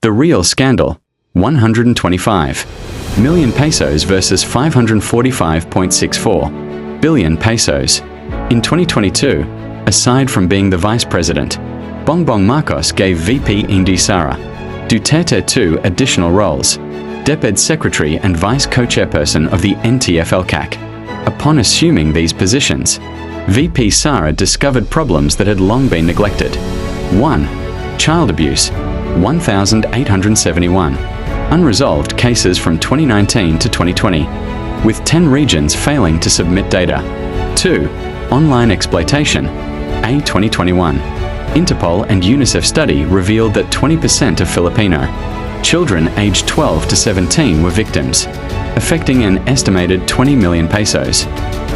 The real scandal, 125 million pesos versus 545.64 billion pesos. In 2022, aside from being the vice president, Bongbong Marcos gave VP Indy Sara Duterte 2 additional roles: DepEd Secretary and Vice Co-Chairperson of the NTF-ELCAC. Upon assuming these positions, VP Sara discovered problems that had long been neglected. 1. Child abuse, 1,871. Unresolved cases from 2019 to 2020, with 10 regions failing to submit data. 2. Online exploitation, a 2021 Interpol and UNICEF study revealed that 20% of Filipino children aged 12 to 17 were victims, affecting an estimated 20 million pesos.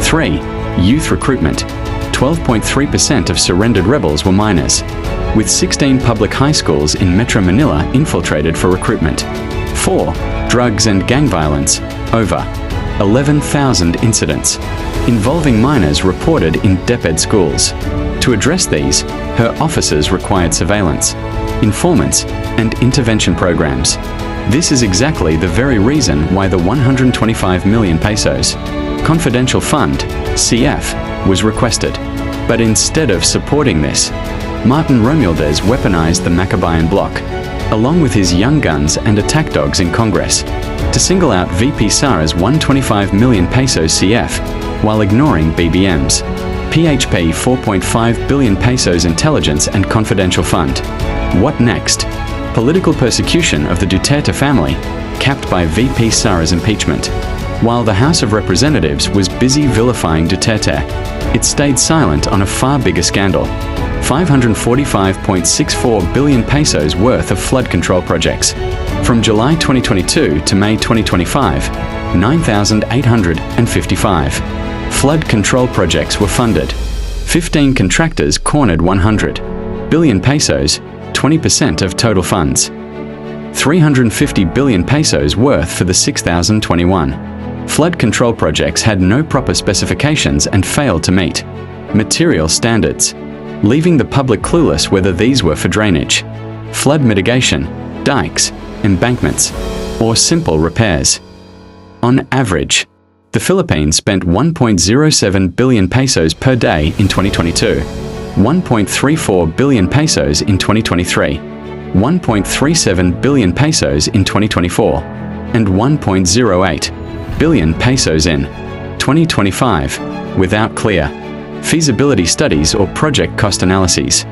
3. Youth recruitment, 12.3% of surrendered rebels were minors, with 16 public high schools in Metro Manila infiltrated for recruitment. 4. Drugs and gang violence, over 11,000 incidents involving minors reported in DepEd schools. To address these, her officers required surveillance, informants, and intervention programs. This is exactly the very reason why the 125 million pesos confidential fund, CF, was requested. But instead of supporting this, Martin Romualdez weaponized the Maccabean bloc, along with his young guns and attack dogs in Congress, to single out VP Sara's 125 million pesos CF while ignoring BBM's PHP 4.5 billion pesos intelligence and confidential fund. What next? Political persecution of the Duterte family, capped by VP Sara's impeachment. While the House of Representatives was busy vilifying Duterte, it stayed silent on a far bigger scandal: 545.64 billion pesos worth of flood control projects. From July 2022 to May 2025, 9,855 flood control projects were funded. 15 contractors cornered 100 billion pesos, 20% of total funds. 350 billion pesos worth for the 6,021 flood control projects had no proper specifications and failed to meet material standards, leaving the public clueless whether these were for drainage, flood mitigation, dikes, embankments, or simple repairs. On average, the Philippines spent 1.07 billion pesos per day in 2022, 1.34 billion pesos in 2023, 1.37 billion pesos in 2024, and 1.08 billion pesos in 2025, without clear feasibility studies or project cost analyses.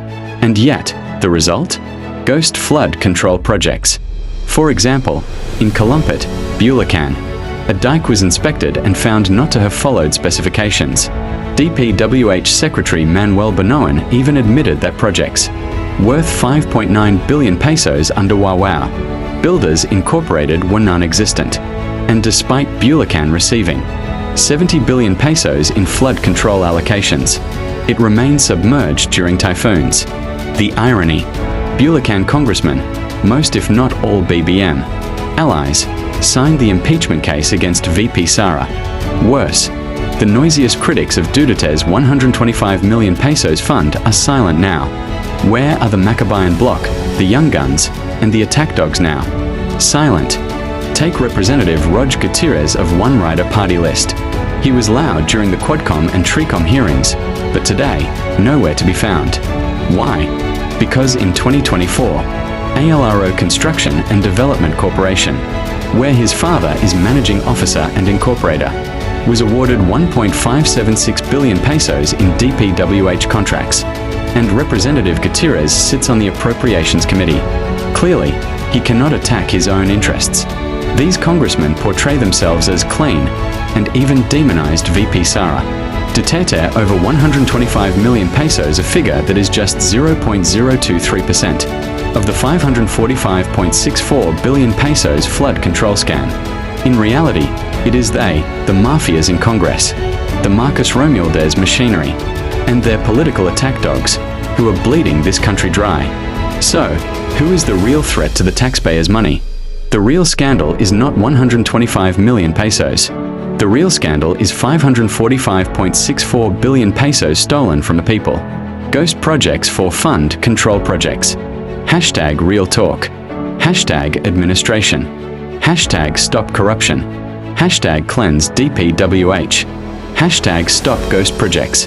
And yet, the result? Ghost flood control projects. For example, in Calumpit, Bulacan, a dike was inspected and found not to have followed specifications. DPWH Secretary Manuel Banoan even admitted that projects, worth 5.9 billion pesos under Wawaw Builders Incorporated, were non-existent. And despite Bulacan receiving 70 billion pesos in flood control allocations, it remained submerged during typhoons. The irony: Bulacan congressmen, most if not all BBM allies, signed the impeachment case against VP Sara. Worse, the noisiest critics of Duterte's 125 million pesos fund are silent now. Where are the Maccabean bloc, the Young Guns, and the attack dogs now? Silent. Take Representative Rog Gutierrez of One Rider Party list. He was loud during the Quadcom and Tricom hearings, but today, nowhere to be found. Why? Because in 2024, ALRO Construction and Development Corporation, where his father is managing officer and incorporator, was awarded 1.576 billion pesos in DPWH contracts, and Representative Gutierrez sits on the Appropriations Committee. Clearly, he cannot attack his own interests. These congressmen portray themselves as clean and even demonized VP Sara. Duterte over 125 million pesos, a figure that is just 0.023% of the 545.64 billion pesos flood control scam. In reality, it is they, the mafias in Congress, the Marcos Romualdez machinery, and their political attack dogs, who are bleeding this country dry. So, who is the real threat to the taxpayers' money? The real scandal is not 125 million pesos. The real scandal is 545.64 billion pesos stolen from the people. Ghost projects for fund control projects. Hashtag Real Talk. Hashtag administration. Hashtag stop corruption. Hashtag cleanse DPWH. Hashtag stop ghost projects.